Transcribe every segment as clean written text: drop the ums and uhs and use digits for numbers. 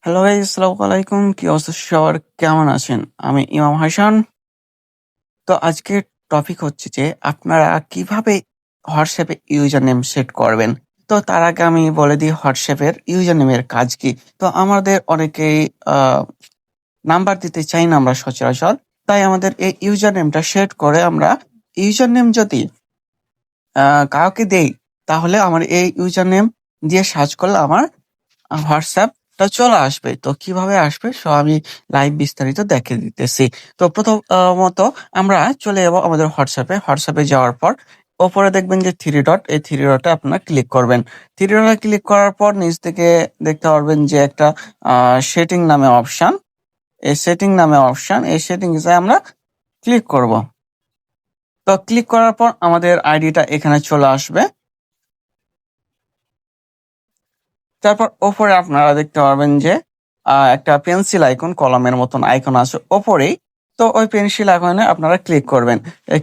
Hello guys, আসসালামু আলাইকুম। কি অবস্থা সবার? কেমন আছেন? আমি ইমাম হাসান। তো আজকের টপিক হচ্ছে যে আপনারা কিভাবে হোয়াটসঅ্যাপে ইউজার নেম সেট করবেন। তো তার আগে আমি বলে দিই হোয়াটসঅ্যাপের ইউজার নেমের কাজ কি। তো আমাদের অনেকেই নাম্বার দিতে চাই না আমরা সচরাচর, তাই আমাদের এই ইউজার নেমটা সেট করে আমরা ইউজার নেম যদি কাউকে দেই, তাহলে আমার এই ইউজার নেম দিয়ে সার্চ করলে আমার হোয়াটসঅ্যাপটা চলে আসবে। তো কিভাবে আসবে আমি লাইভ বিস্তারিত দেখে দিতেছি। তো প্রথমত আমরা চলে যাবো আমাদের হোয়াটসঅ্যাপে যাওয়ার পর ওপরে দেখবেন যে থ্রি ডট, এই থ্রি ডটে আপনারা ক্লিক করবেন। থ্রি ডটে ক্লিক করার পর নিচ থেকে দেখতে পারবেন যে একটা সেটিং নামে অপশন, এই সেটিংসে আমরা ক্লিক করব। তো ক্লিক করার পর আমাদের আইডিটা এখানে চলে আসবে। তারপর ওপরে আপনারা দেখতে পারবেন যে একটা পেন্সিল আইকন, কলমের মতন আইকন আছে ওপরেই। তো ওই পেন্সিল আইকনে আপনারা ক্লিক করবেন।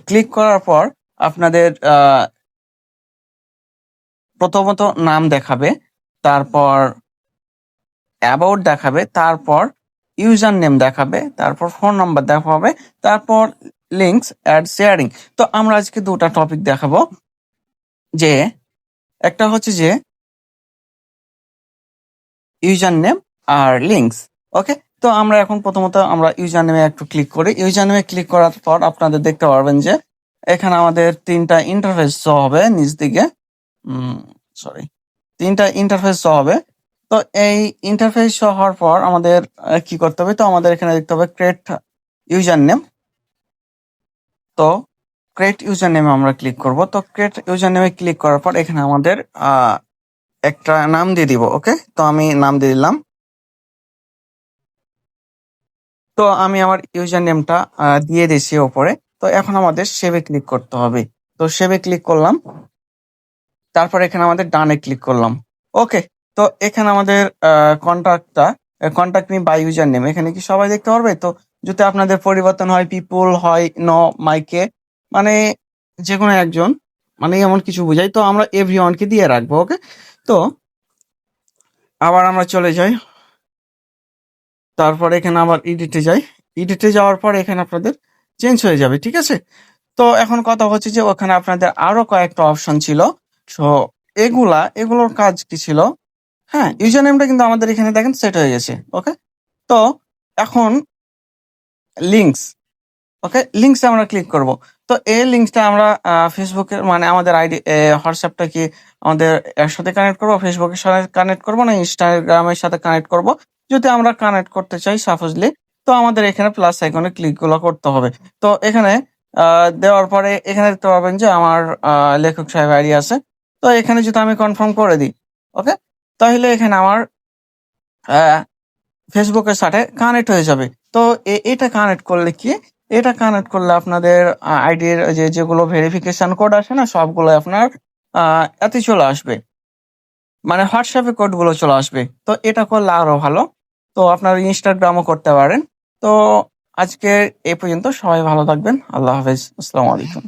ক্লিক করার পর আপনাদের প্রথমত নাম দেখাবে, তারপর অ্যাবাউট দেখাবে, তারপর ইউজার নেম দেখাবে, তারপর ফোন নাম্বার দেখাবে, তারপর লিঙ্কস অ্যাড শেয়ারিং। তো আমরা আজকে দুটা টপিক দেখাবো, যে একটা হচ্ছে যে ইউজার নেম আর লিঙ্কস। ওকে, তো আমরা এখন প্রথমত আমরা ইউজার নেমে একটু ক্লিক করি। ইউজার নেমে ক্লিক করার পর আপনাদের দেখতে পারবেন যে এখানে আমাদের তিনটা ইন্টারফেস শো হবে নিচ দিকে। সরি, তিনটা ইন্টারফেস শো হবে। তো এই ইন্টারফেস শো হওয়ার পর আমাদের কি করতে হবে? তো আমাদের এখানে দেখতে হবে ক্রিয়েট ইউজার নেম। তো ক্রিয়েট ইউজার নেমে আমরা ক্লিক করব। তো ক্রিয়েট ইউজার নেমে ক্লিক করার পর এখানে আমাদের একটা নাম দিয়ে দিব। ওকে, তো আমি নাম দিয়ে দিলাম। তো আমি আমার ইউজার নেমটা দিয়ে দিয়েছি ওপরে। তো এখন আমাদের সেভে ক্লিক করতে হবে। তো সেভে ক্লিক করলাম, তারপর এখানে আমাদের ডানে ক্লিক করলাম। ওকে, তো এখানে আমাদের contact me by user name, এখানে কি সবাই দেখতে পারবে? তো যদি আপনাদের পরিবর্তন হয় পিপুল, হয় মাইকে, মানে যে কোনো একজন, মানে এমন কিছু বোঝাই। তো আমরা এভরিওয়ানকে দিয়ে রাখবো। ওকে, তো আবার আমরা চলে যাই, তারপর এখানে আবার এডিটে যাই। এডিটে যাওয়ার পর এখানে আপনাদের চেঞ্জ হয়ে যাবে। ঠিক আছে, তো এখন কথা হচ্ছে যে ওখানে আপনাদের আরো কয়েকটা অপশন ছিল। সো এগুলোর কাজ কি ছিল? হ্যাঁ, ইউজার নেমটা কিন্তু আমাদের এখানে দেখেন সেট হয়ে গেছে। ওকে, তো এখন লিঙ্কস। ওকে, লিঙ্কসে আমরা ক্লিক করব। তো এই লিঙ্কসটা আমরা ফেসবুকের, মানে আমাদের আইডি হোয়াটসঅ্যাপটা কি আমাদের এর সাথে কানেক্ট করব, ফেসবুকের সাথে কানেক্ট করব, না ইনস্টাগ্রামের সাথে কানেক্ট করব? যদি আমরা কানেক্ট করতে চাই সাপোজলি, তো আমাদের এখানে প্লাস আইকনে ক্লিক গুলো করতে হবে। তো এখানে দেওয়ার পরে এখানে দেখতে পাবেন যে আমার লেখক সাহেব আইডি আছে। তো এখানে যদি আমি কনফার্ম করে দিই, ওকে, তাহলে এখানে আমার ফেসবুকের সাথে কানেক্ট হয়ে যাবে। তো এটা কানেক্ট করলে কি, এটা কানেক্ট করলে আপনাদের আইডির যেগুলো ভেরিফিকেশন কোড আসে না, সবগুলো আপনার এতে চলে আসবে, মানে হোয়াটসঅ্যাপে কোড গুলো চলে আসবে। তো এটা করলে আরো ভালো। তো আপনারা ইনস্টাগ্রামও করতে পারেন। তো আজকে এই পর্যন্ত, সবাই ভালো থাকবেন। আল্লাহ হাফেজ, আসসালামু আলাইকুম।